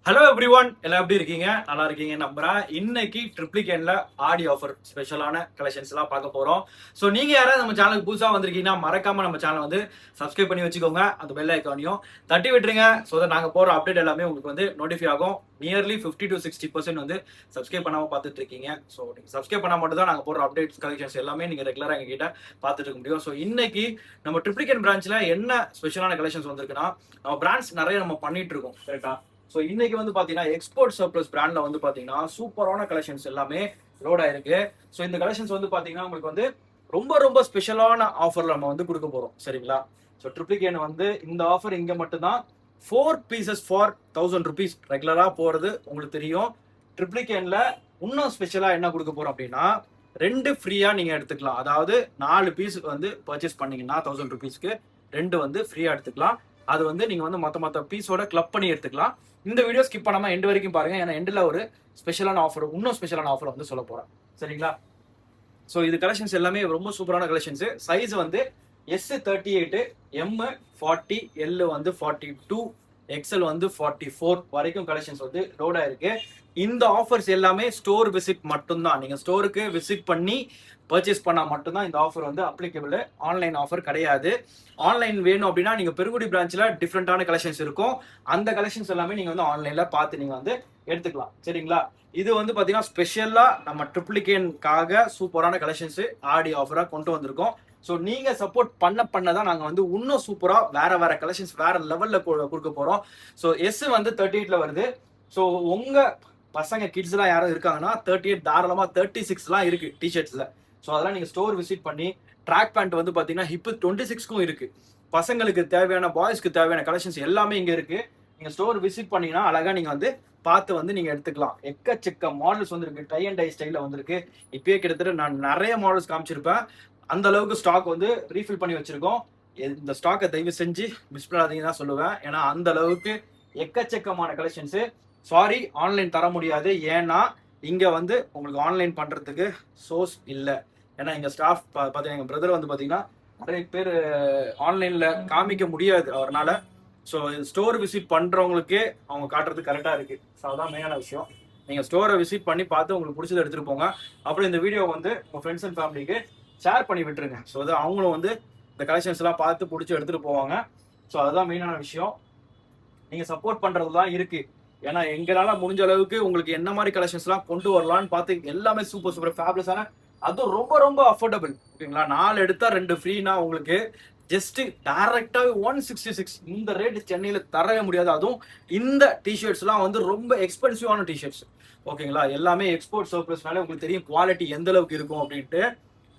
Hello everyone, எல்லாம் எப்படி இருக்கீங்க? நல்லா இருக்கீங்க நம்புறேன். இன்னைக்கு ட்ரிப்ளிகேன்ல ஆடி ஆஃபர் ஸ்பெஷலான கலெக்ஷன்ஸ் எல்லாம் பார்க்க போறோம். ஸோ நீங்க யாராவது நம்ம சேனலுக்கு புதுசா வந்திருக்கீங்கன்னா மறக்காம நம்ம சேனல் வந்து சப்ஸ்கிரைப் பண்ணி வச்சுக்கோங்க. அந்த பெல் ஐக்கானையும் தட்டி விட்டுருங்க. ஸோ நாங்க போற அப்டேட் எல்லாமே உங்களுக்கு வந்து நோட்டிஃபை ஆகும். நியர்லி 50 to 60% வந்து சப்ஸ்கிரைப் பண்ணாம பார்த்துட்டு இருக்கீங்க. ஸோ நீங்க சப்ஸ்கிரைப் பண்ணா மட்டும் தான் நாங்க போற அப்டேட்ஸ் கலெக்ஷன்ஸ் எல்லாமே நீங்க ரெகுலரா எங்க கிட்ட பார்த்துட்டு இருக்க முடியும். ஸோ இன்னைக்கு நம்ம ட்ரிப்ளிகேன் பிரான்ச்ல என்ன ஸ்பெஷலான கலெக்ஷன்ஸ் வந்திருக்குன்னா, நம்ம பிராண்ட்ஸ் நிறைய நம்ம பண்ணிட்டு இருக்கோம் கரெக்டா. ஸோ இன்னைக்கு வந்து பாத்தீங்கன்னா எக்ஸ்போர்ட் சர்ப்ளஸ் பிராண்ட்ல வந்து பாத்தீங்கன்னா சூப்பரான கலெக்ஷன்ஸ் எல்லாமே லோட் ஆயிருக்கு. ஸோ இந்த கலெக்ஷன்ஸ் வந்து பாத்தீங்கன்னா உங்களுக்கு வந்து ரொம்ப ரொம்ப ஸ்பெஷலான ஆஃபர்ல நம்ம வந்து கொடுக்க போறோம் சரிங்களா. ஸோ ட்ரிப்ளிகேன் வந்து இந்த ஆஃபர் இங்க மட்டும்தான் 4 pieces ஃபார் 1000 rupees ரெகுலரா போறது உங்களுக்கு தெரியும். ட்ரிப்ளிகேன்ல இன்னும் ஸ்பெஷலா என்ன கொடுக்க போறோம் அப்படின்னா 2 ஃப்ரீயா நீங்க எடுத்துக்கலாம். அதாவது 4 பீஸ் வந்து பர்ச்சேஸ் பண்ணீங்கன்னா 1000 rupeesக்கு 2 வந்து ஃப்ரீயா எடுத்துக்கலாம். அது வந்து நீங்க வந்து மத்த பீஸோட கிளப் பண்ணி எடுத்துக்கலாம். இந்த வீடியோ ஸ்கிப் பண்ணாம எண்ட் வரைக்கும் பாருங்க. ஏன்னா எண்ட்ல ஒரு ஸ்பெஷலான ஆஃபர், இன்னும் ஸ்பெஷலான ஆஃபர் வந்து சொல்ல போறேன் சரிங்களா. ஸோ இது கலெக்ஷன்ஸ் எல்லாமே ரொம்ப சூப்பரான கலெக்ஷன்ஸ். சைஸ் வந்து S38, M40, L வந்து 42, XL வந்து 44 வரைக்கும் கலெக்ஷன்ஸ் வந்து லோட் ஆயிருக்கு. இந்த ஆஃபர்ஸ் எல்லாமே ஸ்டோர் விசிட் மட்டும்தான். நீங்க ஸ்டோருக்கு விசிட் பண்ணி பர்ச்சேஸ் பண்ணா மட்டும்தான் இந்த ஆஃபர் வந்து அப்ளிகபிள். ஆன்லைன் ஆஃபர் கிடையாது. ஆன்லைன் வேணும் அப்படின்னா நீங்க பெருங்குடி பிரான்ச்ல டிஃப்ரெண்டான கலெக்ஷன்ஸ் இருக்கும். அந்த கலெக்ஷன்ஸ் எல்லாமே நீங்க வந்து ஆன்லைன்ல பார்த்து நீங்க வந்து எடுத்துக்கலாம் சரிங்களா. இது வந்து பாத்தீங்கன்னா ஸ்பெஷலா நம்ம ட்ரிப்ளிகேன்காக சூப்பரான கலெக்ஷன்ஸ் ஆடி ஆஃபரா கொண்டு வந்திருக்கோம். ஸோ நீங்க சப்போர்ட் பண்ணதான் நாங்க வந்து இன்னும் சூப்பரா வேற கலெக்ஷன்ஸ் வேற லெவல்ல கொடுக்க போறோம். ஸோ எஸ் வந்து 38ல வருது. ஸோ உங்க பசங்க கிட்ஸ் எல்லாம் யாரும் இருக்காங்கன்னா 38 தாராளமா 36 இருக்கு டிஷர்ட்ஸ்ல. ஸோ அதெல்லாம் நீங்க ஸ்டோர் விசிட் பண்ணி ட்ராக் பேண்ட் வந்து பாத்தீங்கன்னா ஹிப் 26க்கும் இருக்கு. பசங்களுக்கு தேவையான பாய்ஸ்க்கு தேவையான கலெக்ஷன்ஸ் எல்லாமே இங்க இருக்கு. நீங்க ஸ்டோர் விசிட் பண்ணீங்கன்னா அழகா நீங்க வந்து பார்த்து வந்து நீங்க எடுத்துக்கலாம். எக்கச்சக்க மாடல்ஸ் வந்திருக்கு. டை அண்ட் டை ஸ்டைல வந்திருக்கு. இப்பயே கிட்டத்தட்ட நான் நிறைய மாடல்ஸ் காமிச்சிருப்பேன். அந்த அளவுக்கு ஸ்டாக் வந்து ரீஃபில் பண்ணி வச்சிருக்கோம். இந்த ஸ்டாக்கை தயவு செஞ்சு மிஸ் பண்ணாதீங்கன்னு தான் சொல்லுவேன். ஏன்னா அந்த அளவுக்கு எக்கச்சக்கமான கலெக்ஷன்ஸ். சாரி ஆன்லைன் தர முடியாது. ஏன்னா இங்க வந்து உங்களுக்கு ஆன்லைன் பண்றதுக்கு சோர்ஸ் இல்லை. ஏன்னா எங்க ஸ்டாஃப் பாத்தீங்கன்னா எங்க பிரதர் வந்து பாத்தீங்கன்னா நிறைய பேர் ஆன்லைன்ல காமிக்க முடியாது அவர்னால. ஸோ ஸ்டோர் விசிட் பண்றவங்களுக்கு அவங்க காட்டுறது கரெக்டா இருக்கு. ஸோ அதான் மெயினான விஷயம். நீங்க ஸ்டோரை விசிட் பண்ணி பார்த்து உங்களுக்கு பிடிச்சதை எடுத்துட்டு போங்க. அப்புறம் இந்த வீடியோ வந்து உங்க ஃப்ரெண்ட்ஸ் அண்ட் ஃபேமிலிக்கு ஷேர் பண்ணி விட்டுருங்க. ஸோ அது அவங்களும் வந்து இந்த கலெக்ஷன்ஸ் எல்லாம் பார்த்து பிடிச்சி எடுத்துட்டு போவாங்க. ஸோ அதுதான் மெயினான விஷயம். நீங்க சப்போர்ட் பண்றது தான் இருக்கு. ஏன்னா எங்களால முடிஞ்ச அளவுக்கு உங்களுக்கு என்ன மாதிரி கலெக்ஷன்ஸ் எல்லாம் கொண்டு வரலாம்னு பார்த்து எல்லாமே சூப்பர் சூப்பர் ஃபேப்லஸான, அதுவும் ரொம்ப ரொம்ப அஃபோர்டபுள் ஓகேங்களா. 4 எடுத்தா 2 ஃப்ரீனா உங்களுக்கு ஜஸ்ட் டைரக்டா 166 இந்த ரேட் சென்னையில தரவே முடியாது. அதுவும் இந்த டிஷர்ட்ஸ் எல்லாம் வந்து ரொம்ப எக்ஸ்பென்சிவான டிஷர்ட்ஸ் ஓகேங்களா. எல்லாமே எக்ஸ்போர்ட் சர்ப்ளஸ்னால உங்களுக்கு தெரியும் குவாலிட்டி எந்த அளவுக்கு இருக்கும் அப்படின்ட்டு.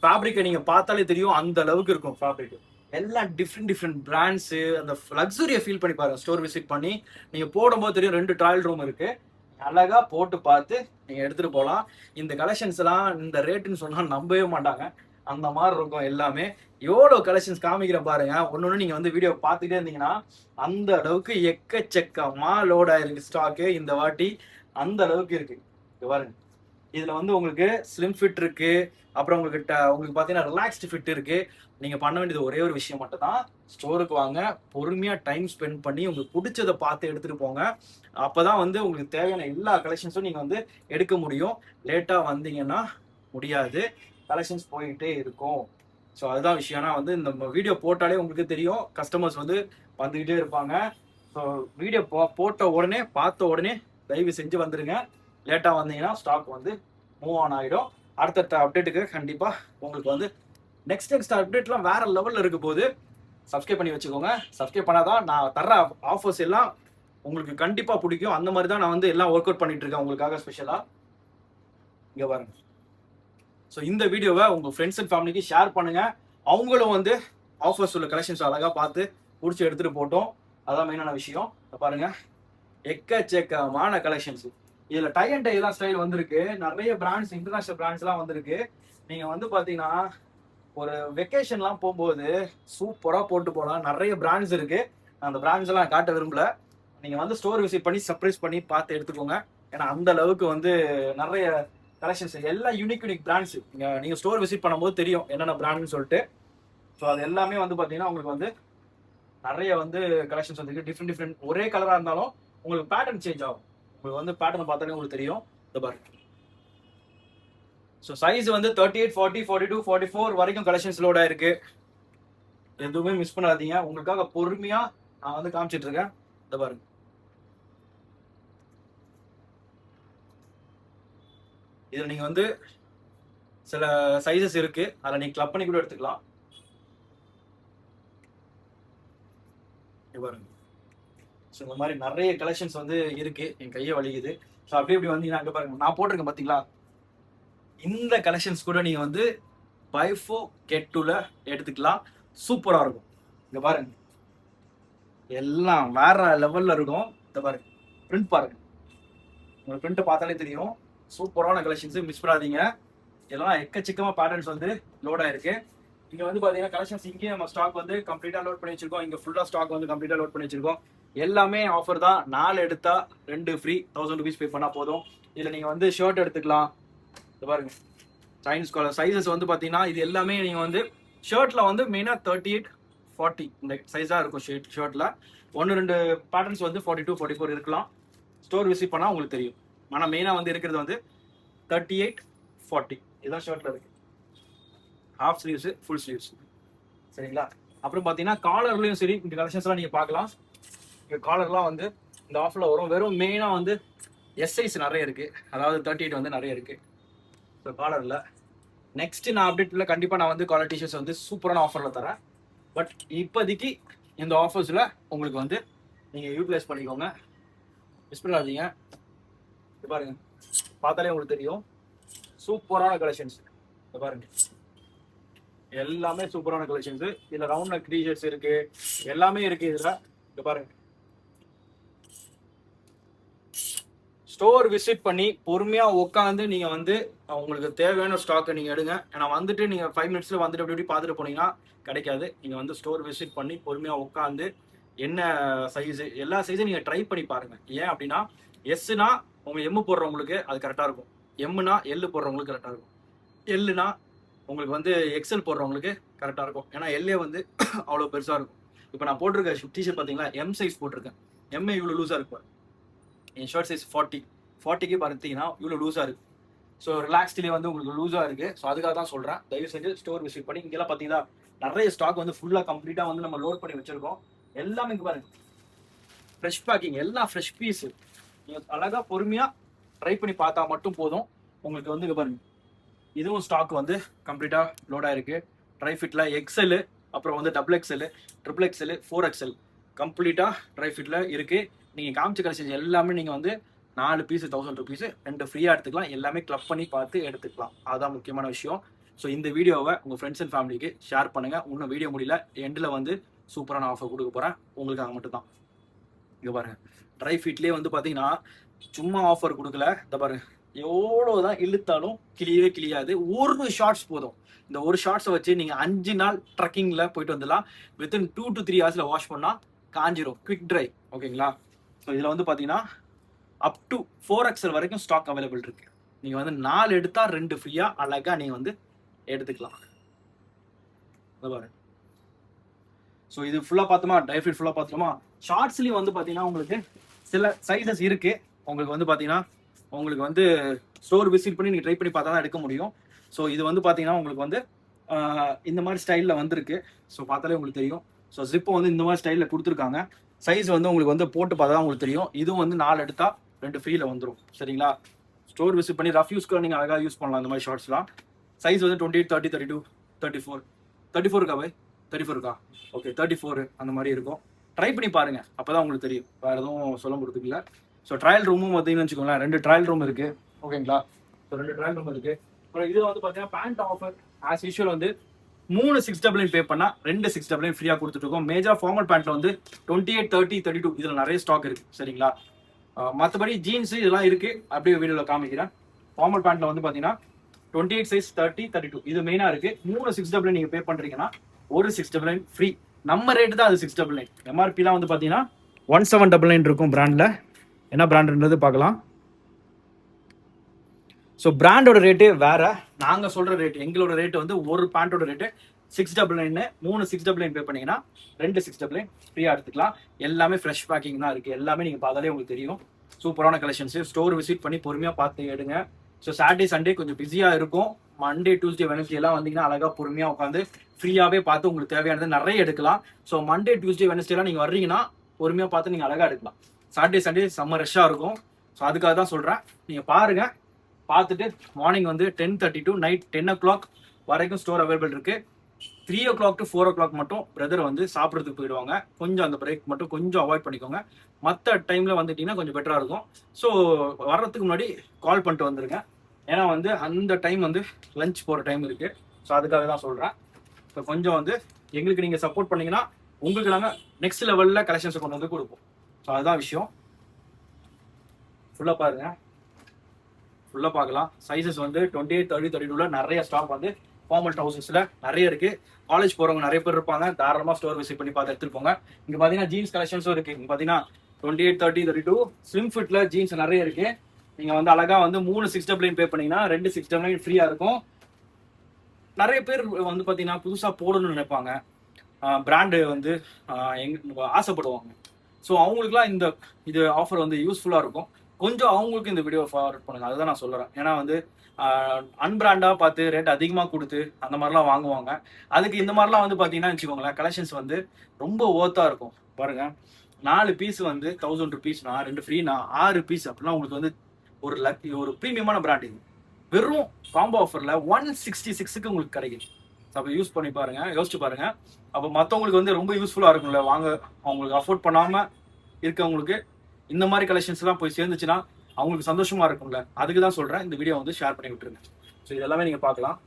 ஃபேப்ரிக்கை நீங்க பார்த்தாலே தெரியும் அந்த அளவுக்கு இருக்கும் ஃபேப்ரிக். எல்லாம் டிஃப்ரெண்ட் பிராண்ட்ஸ். அந்த லக்ஸரியை ஃபீல் பண்ணி பாருங்க. ஸ்டோர் விசிட் பண்ணி நீங்க போடும்போது தெரியும் 2 ட்ராயல் ரூம் இருக்கு. அழகா போட்டு பார்த்து நீங்க எடுத்துட்டு போகலாம். இந்த கலெக்ஷன்ஸ் எல்லாம் இந்த ரேட்டுன்னு சொன்னா நம்பவே மாட்டாங்க. அந்த மாதிரி இருக்கும் எல்லாமே. எவ்வளவு கலெக்ஷன்ஸ் காமிக்கிற பாருங்க. ஒன்னொன்னு நீங்க வந்து வீடியோ பார்த்துட்டே இருந்தீங்கன்னா அந்த அளவுக்கு எக்கச்சக்கமா லோட் ஆயிருக்கு ஸ்டாக்கு இந்த வாட்டி. அந்த அளவுக்கு இருக்கு பாருங்க. இதுல வந்து உங்களுக்கு ஸ்லிம் ஃபிட் இருக்கு. அப்புறம் உங்களுக்கு பாத்தீங்கன்னா ரிலாக்ஸ்டு ஃபிட் இருக்கு. நீங்க பண்ண வேண்டியது ஒரே ஒரு விஷயம் மட்டும் தான். ஸ்டோருக்கு வாங்க, பொறுமையா டைம் ஸ்பெண்ட் பண்ணி உங்களுக்கு பிடிச்சதை பார்த்து எடுத்துட்டு போங்க. அப்பதான் வந்து உங்களுக்கு தேவையான எல்லா கலெக்ஷன்ஸும் நீங்க வந்து எடுக்க முடியும். லேட்டா வந்தீங்கன்னா முடியாது. கலெக்ஷன்ஸ் போயிட்டே இருக்கும். ஸோ அதுதான் விஷயம். ஆனா வந்து இந்த வீடியோ போட்டாலே உங்களுக்கு தெரியும் கஸ்டமர்ஸ் வந்து வந்துகிட்டே இருப்பாங்க. ஸோ வீடியோ போட்ட உடனே பார்த்த உடனே தயவு செஞ்சு வந்துருங்க. லேட்டா வந்தீங்கன்னா ஸ்டாக் வந்து மூவ் ஆன் ஆகிடும். அடுத்த அப்டேட்டுக்கு கண்டிப்பா உங்களுக்கு வந்து நெக்ஸ்ட் அப்டேட்லாம் வேற லெவல்ல இருக்க போது. சப்ஸ்கிரைப் பண்ணி வச்சுக்கோங்க. சப்ஸ்கிரைப் பண்ணாதான் நான் தர்ற ஆஃபர்ஸ் எல்லாம் உங்களுக்கு கண்டிப்பா பிடிக்கும். அந்த மாதிரி தான் நான் வந்து எல்லாம் ஒர்க் அவுட் பண்ணிட்டு இருக்கேன் உங்களுக்காக ஸ்பெஷலா. இங்க பாருங்க. ஸோ இந்த வீடியோவை உங்க ஃப்ரெண்ட்ஸ் அண்ட் ஃபேமிலிக்கு ஷேர் பண்ணுங்க. அவங்களும் வந்து ஆஃபர்ஸ் உள்ள கலெக்ஷன்ஸ் அழகா பார்த்து பிடிச்சி எடுத்துட்டு போட்டோம். அதான் மெயினான விஷயம். பாருங்க எக்கச்சக்கமான கலெக்ஷன்ஸ். இதுல டை அண்ட் டை எல்லாம் ஸ்டைல் வந்திருக்கு. நிறைய பிராண்ட்ஸ், இன்டர்நேஷனல் பிராண்ட்ஸ் எல்லாம் வந்திருக்கு. நீங்க வந்து பாத்தீங்கன்னா ஒரு வெக்கேஷன்லாம் போகும்போது சூப்பரா போட்டு போலாம். நிறைய பிராண்ட்ஸ் இருக்கு. அந்த பிராண்ட்ஸ் எல்லாம் காட்ட விரும்பல. நீங்க வந்து ஸ்டோர் விசிட் பண்ணி சர்ப்ரைஸ் பண்ணி பார்த்து எடுத்துக்கோங்க. ஏன்னா அந்த அளவுக்கு வந்து நிறைய கலெக்ஷன்ஸ் எல்லாம் யூனிக் பிராண்ட்ஸ். நீங்க ஸ்டோர் விசிட் பண்ணும்போது தெரியும் என்னென்ன பிராண்ட்னு சொல்லிட்டு. ஸோ அது எல்லாமே வந்து பாத்தீங்கன்னா உங்களுக்கு வந்து நிறைய வந்து கலெக்ஷன்ஸ் வந்து டிஃப்ரெண்ட் ஒரே கலரா இருந்தாலும் உங்களுக்கு பேட்டர்ன் சேஞ்ச் ஆகும். உங்களுக்கு வந்து பேட்டர்ன் பார்த்தாலே உங்களுக்கு தெரியும். இந்த பாருங்க. ஸோ சைஸ் வந்து 38, 40, 42, 44 வரைக்கும் கலெக்ஷன்ஸ் லோட் ஆயிருக்கு. எதுவுமே மிஸ் பண்ணாதீங்க. உங்களுக்காக பொறுமையா நான் வந்து காமிச்சிட்டு இருக்கேன். இந்த பாருங்க. இதுல நீங்க வந்து சில சைஸஸ் இருக்கு, அதில் நீங்க கிளப் பண்ணி கூட எடுத்துக்கலாம். பாருங்க. ஸோ இந்த மாதிரி நிறைய கலெக்ஷன்ஸ் வந்து இருக்கு. என் கையை வலிக்குது. ஸோ அப்படி இப்படி வந்தீங்கன்னா அங்கே பாருங்க, நான் போட்டிருக்கேன் பார்த்தீங்களா, இந்த கலெக்ஷன்ஸ் கூட நீங்க வந்து buy 4 get 2ல எடுத்துக்கலாம். சூப்பரா இருக்கும். இங்க பாருங்க, எல்லாம் வேற லெவல்ல இருக்கும். இந்த பாருங்க, பிரிண்ட் பாருங்க, உங்க பிரிண்ட் பார்த்தாலே தெரியும். சூப்பரான கலெக்ஷன்ஸ், மிஸ் பண்ணாதீங்க. எல்லாம் எக்கச்சக்கமா பேட்டர்ன்ஸ் வந்து லோட் ஆயிருக்கு. இங்க வந்து பாத்தீங்கன்னா கலெக்ஷன்ஸ் இங்கே நம்ம ஸ்டாக் வந்து கம்ப்ளீட்டா லோட் பண்ணி வச்சிருக்கோம். இங்க ஃபுல்லா ஸ்டாக் வந்து கம்ப்ளீட்டா லோட் பண்ணி வச்சிருக்கோம். எல்லாமே ஆஃபர் தான். 4 எடுத்தா 2 ஃப்ரீ. 1000 rupees பே பண்ணா போதும். இதுல நீங்க வந்து ஷர்ட் எடுத்துக்கலாம். இது பாருங்க, சைனீஸ் காலர் சைஸஸ் வந்து பாத்தீங்கன்னா இது எல்லாமே நீங்க வந்து ஷர்ட்ல வந்து மெயினா 38, 40 இந்த சைஸா இருக்கும். ஷர்ட்ல 1-2 பேட்டர்ன்ஸ் வந்து 42, 44 இருக்கலாம். ஸ்டோர் விசிட் பண்ணா உங்களுக்கு தெரியும். ஆனா மெயினா வந்து இருக்கிறது வந்து 38, 40 இதுதான் ஷர்ட்ல இருக்கு. Half sleeves, full sleeves. சரிங்களா? அப்புறம் பாத்தீங்கன்னா காலர்லயும் சரி இந்த கலெக்ஷன்ஸ் எல்லாம் நீங்க பார்க்கலாம். இந்த காலர்லாம் வந்து இந்த ஆஃபர்ல வரும். வெறும் மெயினா வந்து எஸ் சைஸ் நிறைய இருக்கு, அதாவது 38 வந்து நிறைய இருக்கு. ஸோ காலர்ல நெக்ஸ்ட் நான் அப்டேட்ல கண்டிப்பா நான் வந்து காலர் டிஷர்ட்ஸ் வந்து சூப்பரான ஆஃபர்ல தரேன். பட் இப்போதைக்கு இந்த ஆஃபர்ஸ்ல உங்களுக்கு வந்து நீங்க யூட்டிலைஸ் பண்ணிக்கோங்க, மிஸ் பண்ணாதீங்க. பாருங்க, பார்த்தாலே உங்களுக்கு தெரியும். சூப்பரான கலெக்ஷன்ஸ். பாருங்க, எல்லாமே சூப்பரான கலெக்ஷன்ஸ். இதுல ரவுண்ட் நெக் டிஷர்ட்ஸ் இருக்கு, எல்லாமே இருக்கு இதுல. இங்க பாருங்க, ஸ்டோர் விசிட் பண்ணி பொறுமையா உட்காந்து நீங்க வந்து உங்களுக்கு தேவையான ஸ்டாக்கை நீங்க எடுங்க. ஏன்னா வந்துட்டு நீங்க 5 minutesல வந்துட்டு அப்படி பார்த்துட்டு போனீங்கன்னா கிடைக்காது. நீங்க வந்து ஸ்டோர் விசிட் பண்ணி பொறுமையா உட்காந்து என்ன சைஸ், எல்லா சைஸும் நீங்க ட்ரை பண்ணி பாருங்க. ஏன் அப்படின்னா எஸ்னா உங்க எம் போடுறவங்களுக்கு அது கரெக்டா இருக்கும், எம்னா எல் போடுறவங்களுக்கு கரெக்டா இருக்கும், எல்லுனா உங்களுக்கு வந்து எக்ஸல் போடுறவங்களுக்கு கரெக்டா இருக்கும். ஏன்னா எல்லே வந்து அவ்வளவு பெருசா இருக்கும். இப்போ நான் போட்டிருக்க டிஷர்ட் பாத்தீங்களா, எம் சைஸ் போட்டிருக்கேன். எம்ஏ இவ்வளவு லூஸா இருக்கும். என் ஷர்ட் சைஸ் 40க்கு பார்த்தீங்கன்னா இவ்வளோ லூஸாக இருக்குது. ஸோ ரிலாக்ஸ்டிலே வந்து உங்களுக்கு லூஸாக இருக்குது. ஸோ அதுக்காக தான் சொல்கிறேன், தயவு செஞ்சு ஸ்டோர் விசிட் பண்ணி. இங்கெல்லாம் பார்த்தீங்கன்னா நிறைய ஸ்டாக் வந்து ஃபுல்லாக கம்ப்ளீட்டாக வந்து நம்ம லோட் பண்ணி வச்சிருக்கோம். எல்லாமே இங்கே பாருங்க, ஃப்ரெஷ் பேக்கிங், எல்லாம் ஃப்ரெஷ் பீஸ். நீங்கள் அழகாக பொறுமையாக ட்ரை பண்ணி பார்த்தா மட்டும் போதும். உங்களுக்கு வந்து இங்கே பாருங்க, இதுவும் ஸ்டாக் வந்து கம்ப்ளீட்டாக லோடாக இருக்குது. ட்ரை ஃபிட்டில் எக்ஸல், அப்புறம் வந்து XXL, XXL, 4XL கம்ப்ளீட்டாக ட்ரை ஃபிட்டில் இருக்குது. நீங்கள் காமிச்ச கலெக்ஷன்ஸ் எல்லாமே நீங்கள் வந்து 4 பீஸ் 1000 rupees 2 ஃப்ரீயாக எடுத்துக்கலாம். எல்லாமே கிளப் பண்ணி பார்த்து எடுத்துக்கலாம். அதுதான் முக்கியமான விஷயம். ஸோ இந்த வீடியோவை உங்கள் ஃப்ரெண்ட்ஸ் அண்ட் ஃபேமிலிக்கு ஷேர் பண்ணுங்கள். இன்னும் வீடியோ முடியல, எண்டில் வந்து சூப்பரான ஆஃபர் கொடுக்க போகிறேன் உங்களுக்காக மட்டும்தான். இங்கே பாருங்க, ட்ரை ஃபிட்லேயே வந்து பார்த்தீங்கன்னா சும்மா ஆஃபர் கொடுக்கல. இந்த பாருங்க, எவ்வளோதான் இழுத்தாலும் கிளியவே கிளியாது. ஒரு ஷார்ட்ஸ் போதும். இந்த ஒரு ஷார்ட்ஸை வச்சு நீங்கள் 5 நாள் ட்ரக்கிங்கில் போயிட்டு வந்துடலாம். வித்தின் 2 to 3 hours வாஷ் பண்ணால் காஞ்சிரும். Quick dry. ஓகேங்களா? ஸோ இதில் வந்து பார்த்தீங்கன்னா அப் டு 4XL வரைக்கும் ஸ்டாக் அவைலபிள் இருக்கு. நீங்கள் வந்து 4 எடுத்தா 2 ஃப்ரீயாக அழகாக நீங்கள் வந்து எடுத்துக்கலாம். பாருங்க. ஸோ இது ஃபுல்லாக பார்த்தோமா, ட்ரை ஃபிட் ஃபுல்லாக பார்த்தோமா. ஷார்ட்ஸ்லேயும் வந்து பார்த்தீங்கன்னா உங்களுக்கு சில சைஸஸ் இருக்கு. உங்களுக்கு வந்து பார்த்தீங்கன்னா உங்களுக்கு வந்து ஸ்டோர் விசிட் பண்ணி நீங்கள் ட்ரை பண்ணி பார்த்தா தான் எடுக்க முடியும். ஸோ இது வந்து பார்த்தீங்கன்னா உங்களுக்கு வந்து இந்த மாதிரி ஸ்டைலில் வந்திருக்கு. ஸோ பார்த்தாலே உங்களுக்கு தெரியும். ஸோ ஜிப்பை வந்து இந்த மாதிரி ஸ்டைலில் கொடுத்துருக்காங்க. சைஸ் வந்து உங்களுக்கு வந்து போட்டு பார்த்தா தான் உங்களுக்கு தெரியும். இதுவும் வந்து 4 எடுத்தா 2 ஃப்ரீல வந்துடும். சரிங்களா? ஸ்டோர் விசிட் பண்ணி ரஃப் யூஸ்க்கு நீங்கள் அழகாக யூஸ் பண்ணலாம். இந்த மாதிரி ஷார்ட்ஸ்லாம் சைஸ் வந்து 28, 30, 32, 34 இருக்கா பாய்? 34 இருக்கா? ஓகே, 34 அந்த மாதிரி இருக்கும். ட்ரை பண்ணி பாருங்க, அப்போதான் உங்களுக்கு தெரியும். வேறு எதுவும் சொல்ல முடியல. ஸோ ட்ரையல் ரூமும் பார்த்தீங்கன்னு வச்சுக்கோங்களேன், 2 ட்ரையல் ரூம் இருக்கு. ஓகேங்களா? ஸோ 2 ட்ரையல் ரூம் இருக்கு. அப்புறம் இது வந்து பார்த்தீங்கன்னா பேண்ட் ஆஃபர் ஆஸ் யூஷுவல் வந்து 3 699 பே பண்ணா 2 699 ஃப்ரீயா கொடுத்துட்டு இருக்கோம். மேஜர் ஃபார்மல் பேண்ட்ல வந்து 28, 30, 32 இதுல நிறைய ஸ்டாக் இருக்கு. சரிங்களா? மற்றபடி ஜீன்ஸ் இதெல்லாம் இருக்கு, அப்படியே வீடியோல காமிக்கிறேன். ஃபார்மல் பேண்ட்ல வந்து பாத்தீங்கன்னா 28 சைஸ், 30, 32 இது மெயினா இருக்கு. 3 699 நீங்க பே பண்றீங்கன்னா ஒரு 699 ஃப்ரீ. நம்ம ரேட் தான் அது 699. எம்ஆர்பிலாம் வந்து பாத்தீங்கன்னா 1799 இருக்கும் பிராண்ட்ல. என்ன பிராண்ட்ன்றது பார்க்கலாம். ஸோ பிராண்டோட ரேட்டு வேற, நாங்க சொல்ற ரேட், எங்களோட ரேட் வந்து ஒரு பேண்டோட ரேட்டு 699. 3 699 பே பண்ணீங்கன்னா 2 699 ஃப்ரீயா எடுத்துக்கலாம். எல்லாமே ஃப்ரெஷ் பேக்கிங் தான் இருக்கு. எல்லாமே நீங்க பார்த்தாலே உங்களுக்கு தெரியும். சூப்பரான கலெக்ஷன்ஸ். ஸ்டோர் விசிட் பண்ணி பொறுமையா பார்த்து எடுங்க. ஸோ சாட்டர்டே சண்டே கொஞ்சம் பிஸியா இருக்கும். மண்டே டியூஸ்டே வெனஸ்டே எல்லாம் வந்தீங்கன்னா அழகா பொறுமையா உட்காந்து ஃப்ரீயாவே பார்த்து உங்களுக்கு தேவையானது நிறைய எடுக்கலாம். ஸோ மண்டே டியூஸ்டே வெனஸ்டேலாம் நீங்க வர்றீங்கன்னா பொறுமையா பார்த்து நீங்க அழகா எடுக்கலாம். சாட்டர்டே சண்டே செம்ம ரஷ்ஷா இருக்கும். ஸோ அதுக்காக தான் சொல்றேன், நீங்க பாருங்க. பார்த்துட்டு மார்னிங் வந்து 10:30 to நைட் 10 o'clock வரைக்கும் ஸ்டோர் அவைலபிள் இருக்கு. 3 o'clock to 4 o'clock மட்டும் பிரதர் வந்து சாப்பிட்றதுக்கு போயிடுவாங்க. கொஞ்சம் அந்த பிரேக் மட்டும் கொஞ்சம் அவாய்ட் பண்ணிக்கோங்க. மற்ற டைம்ல வந்துட்டீங்கன்னா கொஞ்சம் பெட்டரா இருக்கும். ஸோ வர்றதுக்கு முன்னாடி கால் பண்ணிட்டு வந்துருங்க. ஏன்னா வந்து அந்த டைம் வந்து லஞ்ச் போகிற டைம் இருக்கு. ஸோ அதுக்காக தான் சொல்றேன். ஸோ கொஞ்சம் வந்து எங்களுக்கு நீங்க சப்போர்ட் பண்ணீங்கன்னா உங்களுக்கு நாங்கள் நெக்ஸ்ட் லெவல்ல கலெக்ஷன்ஸை கொண்டு வந்து கொடுப்போம். ஸோ அதுதான் விஷயம். ஃபுல்லா பாருங்க, ஃபுல்லா பார்க்கலாம். சைஸஸ் வந்து 28, 30, 32ல நிறைய ஸ்டாக் வந்து ஃபார்மல் ட்ரௌசர்ஸ்ல நிறைய இருக்கு. காலேஜ் போறவங்க நிறைய பேர் இருப்பாங்க. தாராளமா ஸ்டோர் விசிட் பண்ணி பார்த்து எடுத்துட்டு போங்க. இங்க பாத்தீங்கன்னா ஜீன்ஸ் கலெக்ஷன்ஸும் இருக்கு. இங்க பாத்தீங்கன்னா 28, 30, 32 ஸ்லிம் ஃபிட்ல ஜீன்ஸ் நிறைய இருக்கு. நீங்க வந்து அழகா வந்து 3 699 பே பண்ணீங்கன்னா 2 699 ஃப்ரீயா இருக்கும். நிறைய பேர் வந்து பாத்தீங்கன்னா புதுசா போடணும்னு நினைப்பாங்க, பிராண்டு வந்து ஆசைப்படுவாங்க. ஸோ அவங்களுக்குலாம் இது ஆஃபர் வந்து யூஸ்ஃபுல்லா இருக்கும். கொஞ்சம் அவங்களுக்கு இந்த வீடியோ ஃபார்வர்ட் பண்ணுங்க, அதுதான் நான் சொல்றேன். ஏன்னா வந்து அன்பிராண்டா பார்த்து ரேட் அதிகமாக கொடுத்து அந்த மாதிரிலாம் வாங்குவாங்க. அதுக்கு இந்த மாதிரிலாம் வந்து பார்த்தீங்கன்னா வச்சுக்கோங்களேன், கலெக்ஷன்ஸ் வந்து ரொம்ப ஓர்த்தா இருக்கும். பாருங்க, 4 பீஸ் வந்து 1000 rupeesனா 2 ஃப்ரீனா 6 பீஸ் அப்படின்னா உங்களுக்கு வந்து ஒரு ப்ரீமியமான பிராண்ட். இது வெறும் காம்போ ஆஃபர்ல 166க்கு உங்களுக்கு கிடைக்கும். அப்போ யூஸ் பண்ணி பாருங்க, யோசிச்சு பாருங்க. அப்போ மற்றவங்களுக்கு வந்து ரொம்ப யூஸ்ஃபுல்லா இருக்கும்ல, வாங்க அவங்களுக்கு அஃபோர்ட் பண்ணாம இருக்கவங்களுக்கு இந்த மாதிரி கலெக்ஷன்ஸ் எல்லாம் போய் சேர்ந்துச்சுன்னா அவங்களுக்கு சந்தோஷமா இருக்கும்ல. அதுக்கு தான் சொல்றேன், இந்த வீடியோ வந்து ஷேர் பண்ணி விட்டுருங்க. ஸோ இதெல்லாமே நீங்க பார்க்கலாம்,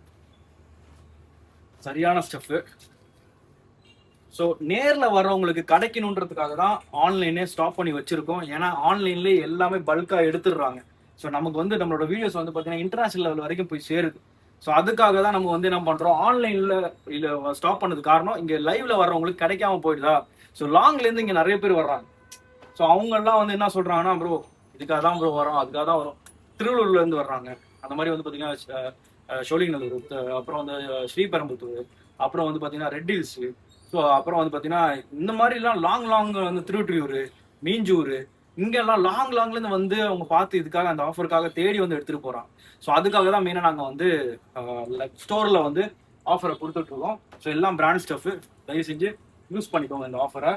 சரியான ஸ்டஃப். ஸோ நேர்ல வர்றவங்களுக்கு கிடைக்கணுன்றதுக்காக தான் ஆன்லைனே ஸ்டாப் பண்ணி வச்சிருக்கோம். ஏன்னா ஆன்லைன்லேயே எல்லாமே பல்கா எடுத்துடுறாங்க. ஸோ நமக்கு வந்து நம்மளோட வீடியோஸ் வந்து பார்த்தீங்கன்னா இன்டர்நேஷனல் லெவல் வரைக்கும் போய் சேருது. ஸோ அதுக்காக தான் நம்ம வந்து என்ன பண்றோம், ஆன்லைன்ல இல்ல ஸ்டாப் பண்ணது காரணம் இங்க லைவ்ல வர்றவங்களுக்கு கிடைக்காம போயிடுதா. ஸோ லாங்ல இருந்து இங்க நிறைய பேர் வர்றாங்க. ஸோ அவங்க எல்லாம் வந்து என்ன சொல்றாங்கன்னா, ப்ரோ இதுக்காக தான் ப்ரோ வரோம், அதுக்காக தான் வரும். திருவள்ளூர்ல இருந்து வர்றாங்க. அந்த மாதிரி வந்து பாத்தீங்கன்னா சோழிங்கநல்லூர், அப்புறம் வந்து ஸ்ரீபெரும்புத்தூர், அப்புறம் வந்து பாத்தீங்கன்னா ரெட் ஹில்ஸ். ஸோ அப்புறம் வந்து பாத்தீங்கன்னா இந்த மாதிரி எல்லாம் லாங் வந்து திருவொற்றியூர், மீஞ்சூர், இங்க எல்லாம் லாங்ல இருந்து வந்து அவங்க பார்த்து இதுக்காக அந்த ஆஃபருக்காக தேடி வந்து எடுத்துட்டு போறாங்க. ஸோ அதுக்காக தான் மெயினா நாங்க வந்து ஸ்டோர்ல வந்து ஆஃபரை கொடுத்துட்டு இருக்கோம். ஸோ எல்லாம் பிராண்ட் ஸ்டஃப், தயவு செஞ்சு யூஸ் பண்ணிக்கோங்க இந்த ஆஃபரை.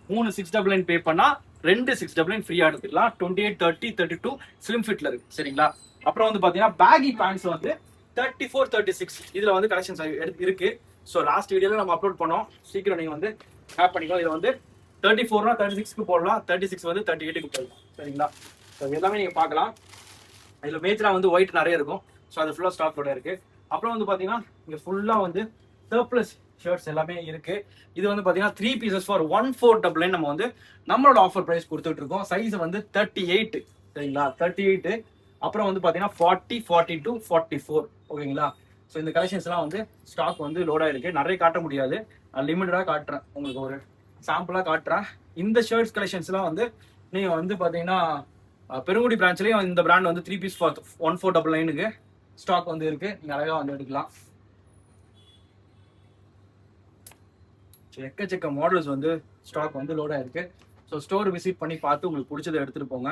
3 699 பே பண்ணா 2 699 ஃப்ரீயா எடுத்துக்கலாம். 28, 30, 32 ஸ்லிம் ஃபிட்ல இருக்கு, சரிங்களா. அப்புறம் வந்து பாத்தீங்கன்னா பேகி பேண்ட்ஸ் வந்து 34, 36 இதுல வந்து கலெக்ஷன்ஸ் இருக்கு. ஸோ லாஸ்ட் வீடியோல நம்ம அப்லோட் பண்ணோம், சீக்கிரம் நீங்க வந்து ஹேப் பண்ணிக்கோ. இது வந்து 34னா 36க்கு போடலாம், 36 வந்து 38க்கு போடலாம், சரிங்களா. ஸோ எல்லாமே நீங்க பார்க்கலாம். இதுல மேஜரா வந்து ஒயிட் நிறைய இருக்கும். ஸோ அது ஃபுல்லா ஸ்டாக்கோட இருக்கு. அப்புறம் வந்து பாத்தீங்கன்னா இங்க ஃபுல்லா வந்து சர்ப்ளஸ் ஷர்ட்ஸ் எல்லாமே இருக்கு. இது வந்து பாத்தீங்கன்னா 3 pieces for 1499 நம்ம வந்து நம்மளோட ஆஃபர் பிரைஸ் கொடுத்துட்டு இருக்கோம். சைஸ் வந்து 38, சரிங்களா, 38. அப்புறம் வந்து பாத்தீங்கன்னா 40, 42, 44, ஓகேங்களா. ஸோ இந்த கலெக்ஷன்ஸ் எல்லாம் வந்து ஸ்டாக் வந்து லோடா இருக்கு. நிறைய காட்ட முடியாது, லிமிட்டடா காட்டுறேன், உங்களுக்கு ஒரு சாம்பிளா காட்டுறேன். இந்த ஷர்ட்ஸ் கலெக்ஷன்ஸ் எல்லாம் வந்து நீங்க வந்து பாத்தீங்கன்னா பெருங்குடி பிரான்ச்லயும் இந்த பிராண்ட் வந்து 3 பீஸ் ஃபார் 1499க்கு ஸ்டாக் வந்து இருக்கு. நீங்க அழகா வந்து எடுக்கலாம். எக்கச்சக்க மாடல்ஸ் வந்து ஸ்டாக் வந்து லோடா இருக்கு. ஸோ ஸ்டோர் விசிட் பண்ணி பார்த்து உங்களுக்கு பிடிச்சதை எடுத்துட்டு போங்க.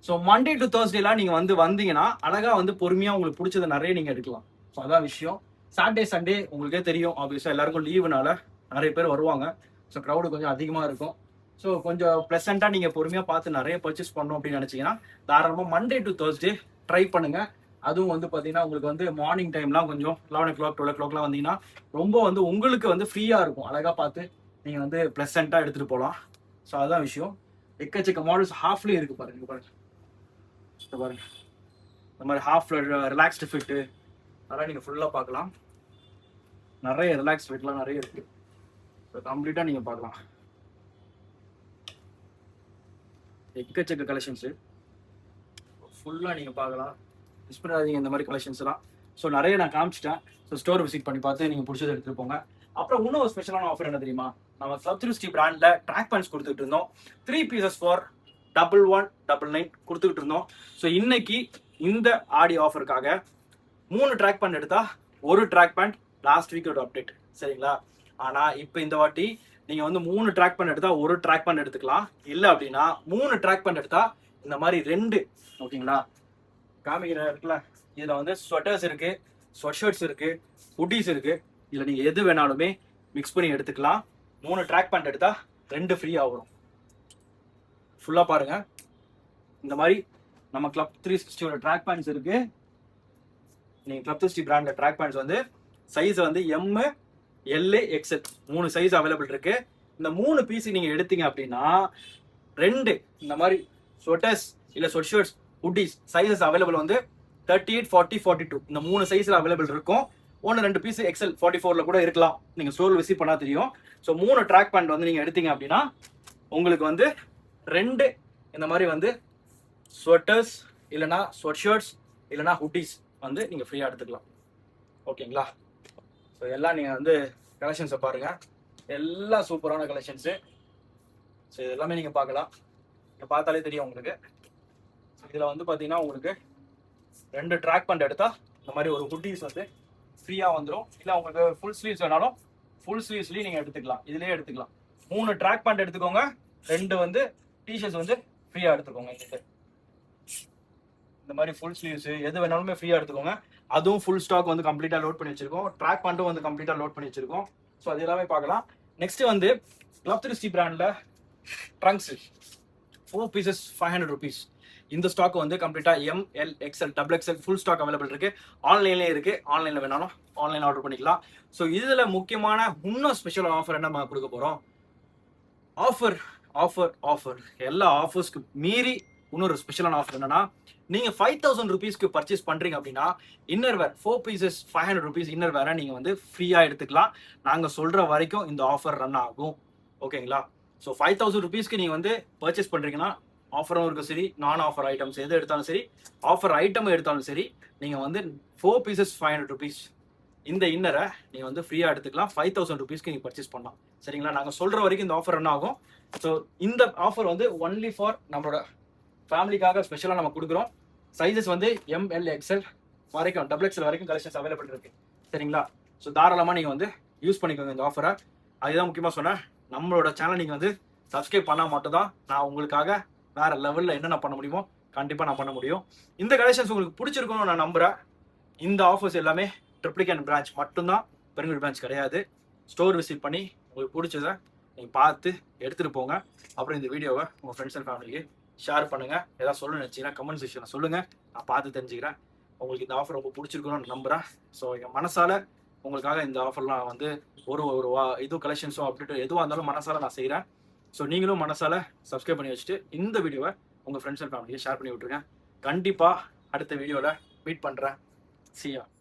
ஸோ மண்டே டு தேர்ஸ்டேலாம் நீங்க வந்து வந்தீங்கன்னா அழகா வந்து பொறுமையா உங்களுக்கு பிடிச்சதை நிறைய நீங்க எடுக்கலாம். ஸோ அதான் விஷயம். சாட்டர்டே சண்டே உங்களுக்கே தெரியும், ஆப்வியஸா எல்லாருக்கும் லீவுனால நிறைய பேர் வருவாங்க. ஸோ க்ரௌடு கொஞ்சம் அதிகமா இருக்கும். ஸோ கொஞ்சம் ப்ளசண்டா நீங்க பொறுமையா பார்த்து நிறைய பர்ச்சேஸ் பண்ணணும் அப்படின்னு நினைச்சீங்கன்னா தாராளமா மண்டே டு தேர்ஸ்டே ட்ரை பண்ணுங்க. அதுவும் வந்து பாத்தீங்கன்னா உங்களுக்கு வந்து மார்னிங் டைம்லாம் கொஞ்சம் 11 o'clock 12 o'clockலாம் வந்தீங்கன்னா ரொம்ப வந்து உங்களுக்கு வந்து ஃப்ரீயா இருக்கும். அழகா பார்த்து நீங்க வந்து பிளசண்டா எடுத்துட்டு போகலாம். ஸோ அதான் விஷயம். எக்கச்சக்க மாடல்ஸ் ஹாஃப்லயும் இருக்கு, பாருங்க பாருங்க இந்த மாதிரி ஹாஃப்ல ரிலாக்ஸ்டு ஃபிட்டு அதெல்லாம் நீங்க ஃபுல்லா பார்க்கலாம். நிறைய ரிலாக்ஸ் ஃபிட்லாம் நிறைய இருக்கு. கம்ப்ளீட்டா நீங்க பார்க்கலாம். எக்கச்சக்க கலெக்ஷன்ஸ் ஃபுல்லா நீங்க பார்க்கலாம். மிஸ் பண்ணாதீங்க இந்த மாதிரி கலெக்ஷன்ஸ் எல்லாம். ஸோ நிறைய நான் காமிச்சிட்டேன். ஸோ ஸ்டோர் விசிட் பண்ணி பார்த்து நீங்க பிடிச்சதை எடுத்துட்டு போங்க. அப்புறம் இன்னும் ஒரு ஸ்பெஷலான ஆஃபர் என்ன தெரியுமா, நம்ம கிளப் 360 பிராண்ட்ல ட்ராக் பேண்ட்ஸ் கொடுத்துட்டு இருந்தோம். 3 pieces for 1199 கொடுத்துட்டு இருந்தோம். ஸோ இன்னைக்கு இந்த ஆடி ஆஃபருக்காக 3 ட்ராக் பேண்ட் எடுத்தா ஒரு ட்ராக் பேண்ட் லாஸ்ட் வீக்கோட அப்டேட், சரிங்களா. ஆனா இப்போ இந்த வாட்டி நீங்க வந்து 3 ட்ராக் பேண்ட் எடுத்தா ஒரு ட்ராக் பேண்ட் எடுத்துக்கலாம். இல்லை அப்படின்னா 3 ட்ராக் பேண்ட் எடுத்தா இந்த மாதிரி 2 ஓகேங்களா காமிக்கிற இருக்குல்ல, இதுல வந்து ஸ்வெட்டர்ஸ் இருக்கு, ஸ்வெட் ஷர்ட்ஸ் இருக்கு, ஹுட்டீஸ் இருக்கு. இதுல நீங்க எது வேணாலுமே மிக்ஸ் பண்ணி எடுத்துக்கலாம். 3 ட்ராக் பேண்ட் எடுத்தா 2 ஃப்ரீயா வரும். ஃபுல்லா பாருங்க. இந்த மாதிரி நம்ம கிளப் 360 ட்ராக் பேண்ட்ஸ் இருக்கு. நீங்க கிளப் 360 பிராண்ட்ல ட்ராக் பேண்ட்ஸ் வந்து சைஸ் வந்து M, L, XL 3 size available இருக்கு. இந்த 3 பீஸ் நீங்க எடுத்தீங்க அப்படின்னா 2 இந்த மாதிரி ஸ்வெட்டர்ஸ் இல்ல sweat shirts hoodies sizes available வந்து 38, 40, 42 இந்த 3 சைஸ்ல அவைலபிள் இருக்கும். 1-2 பீஸ் எக்ஸ்எல் 44ல கூட இருக்கலாம். நீங்க ஸ்டோர் விசிட் பண்ணா தெரியும். ஸோ 3 ட்ராக் பேண்ட் வந்து நீங்க எடுத்தீங்க அப்படின்னா உங்களுக்கு வந்து 2 இந்த மாதிரி வந்து ஸ்வெட்டர்ஸ் இல்லைனா ஸ்வெட் ஷர்ட்ஸ் இல்லைனா ஹுட்டீஸ் வந்து நீங்க ஃப்ரீயா எடுத்துக்கலாம். ஓகேங்களா? ஸோ எல்லாம் நீங்க வந்து கலெக்ஷன்ஸை பாருங்க. எல்லாம் சூப்பரான கலெக்ஷன்ஸு. ஸோ இது எல்லாமே நீங்க பார்க்கலாம். இங்க பார்த்தாலே தெரியும் உங்களுக்கு. இதுல வந்து பாத்தீங்கன்னா உங்களுக்கு 2 ட்ராக் பேண்ட் எடுத்தா இந்த மாதிரி ஒரு ஹுட்டீஸ் வந்து ஃப்ரீயா வந்துடும். இல்லை உங்களுக்கு ஃபுல் ஸ்லீவ்ஸ் வேணாலும் ஃபுல் ஸ்லீவ்ஸ்லயும் நீங்க எடுத்துக்கலாம். இதுலயே எடுத்துக்கலாம். 3 ட்ராக் பேண்ட் எடுத்துக்கோங்க, 2 வந்து டிஷர்ட்ஸ் வந்து ஃப்ரீயா எடுத்துக்கோங்க. இந்த மாதிரி ஃபுல் ஸ்லீவ்ஸ் எது வேணாலுமே ஃப்ரீயா எடுத்துக்கோங்க. அதுவும் ஃபுல் ஸ்டாக் வந்து கம்ப்ளீட்டா லோட் பண்ணி வச்சிருக்கோம். ட்ராக் பேண்ட்டும் வந்து கம்ப்ளீட்டா லோட் பண்ணி வச்சிருக்கோம். ஸோ அது எல்லாமே பார்க்கலாம். நெக்ஸ்ட் வந்து கிளப் 360 பிராண்ட்ல ட்ரங்க்ஸ் 4 பீசஸ் 500 rupees. இந்த ஸ்டாக் வந்து கம்ப்ளீட்டா M, L, XL, double XL full stock available இருக்கு. ஆன்லைன்லயே இருக்கு. ஆன்லைன்ல வேணாலும் ஆன்லைன் ஆர்டர் பண்ணிக்கலாம். ஸோ இதுல முக்கியமான இன்னும் ஸ்பெஷல் ஆஃபர் என்ன நம்ம கொடுக்க போறோம்? ஆஃபர் ஆஃபர் ஆஃபர் எல்லா ஆஃபர்ஸ்க்கு மீறி இன்னொரு ஸ்பெஷலான ஆஃபர் என்னன்னா, நீங்க 5000 rupeesக்கு பர்ச்சேஸ் பண்றீங்க அப்படின்னா inner wear 4 pieces 500 rupees inner வேரை நீங்க வந்து ஃப்ரீயா எடுத்துக்கலாம். நாங்க சொல்ற வரைக்கும் இந்த ஆஃபர் ரன் ஆகும். ஓகேங்களா? ஸோ 5000 rupeesக்கு நீங்க வந்து பர்ச்சேஸ் பண்றீங்கன்னா ஆஃபரும் இருக்கும் சரி, நான் ஆஃபர் ஐட்டம்ஸ் எது எடுத்தாலும் சரி, ஆஃபர் ஐட்டம் எடுத்தாலும் சரி, நீங்க வந்து 4 பீசஸ் 500 rupees இந்த இன்னரை நீங்க வந்து ஃப்ரீயா எடுத்துக்கலாம். 5000 rupeesக்கு நீங்க பர்ச்சேஸ் பண்ணலாம். சரிங்களா? நாங்க சொல்ற வரைக்கும் இந்த ஆஃபர் ரன் ஆகும். ஸோ இந்த ஆஃபர் வந்து ஒன்லி ஃபார் நம்மளோட ஃபேமிலிக்காக ஸ்பெஷலாக நம்ம கொடுக்குறோம். சைஸஸ் வந்து எம், எல், எக்ஸ்எல் வரைக்கும் டபுள் எக்ஸ்எல் வரைக்கும் கலெக்ஷன்ஸ் அவைலபிள் இருக்கு. சரிங்களா? ஸோ தாராளமாக நீங்கள் வந்து யூஸ் பண்ணிக்கோங்க இந்த ஆஃபரை. அதுதான் முக்கியமாக சொன்னேன். நம்மளோட சேனல் நீங்கள் வந்து சப்ஸ்கிரைப் பண்ணால் மட்டும் தான் நான் உங்களுக்காக வேற லெவலில் என்னென்ன பண்ண முடியுமோ கண்டிப்பாக நான் பண்ண முடியும். இந்த கலெக்ஷன்ஸ் உங்களுக்கு பிடிச்சிருக்கும்னு நான் நம்புகிறேன். இந்த ஆஃபர்ஸ் எல்லாமே ட்ரிப்ளிகேன் பிரான்ச் மட்டும்தான், பெருங்குடி பிரான்ச் கிடையாது. ஸ்டோர் விசிட் பண்ணி உங்களுக்கு பிடிச்சதை நீங்கள் பார்த்து எடுத்துகிட்டு போங்க. அப்புறம் இந்த வீடியோவை உங்கள் ஃப்ரெண்ட்ஸ் அண்ட் ஃபேமிலிக்கு ஷேர் பண்ணுங்க. ஏதாவது சொல்லணும்னு நினச்சிங்கன்னா கமெண்ட் செக்ஷனில் சொல்லுங்க. நான் பார்த்து தெரிஞ்சுக்கிறேன். உங்களுக்கு இந்த ஆஃபர் ரொம்ப பிடிச்சிருக்கணும்னு நம்புறேன். ஸோ என் மனசால உங்களுக்காக இந்த ஆஃபர்லாம் வந்து ஒரு இது கலெக்ஷன்ஸோ அப்டேட் எதுவாக இருந்தாலும் மனசால நான் செய்கிறேன். ஸோ நீங்களும் மனசால சப்ஸ்கிரைப் பண்ணி வச்சுட்டு இந்த வீடியோவை உங்கள் ஃப்ரெண்ட்ஸ் அண்ட் ஃபேமிலிக்கு ஷேர் பண்ணி விட்டுருங்க. கண்டிப்பாக அடுத்த வீடியோவில் மீட் பண்ணுறேன். See ya.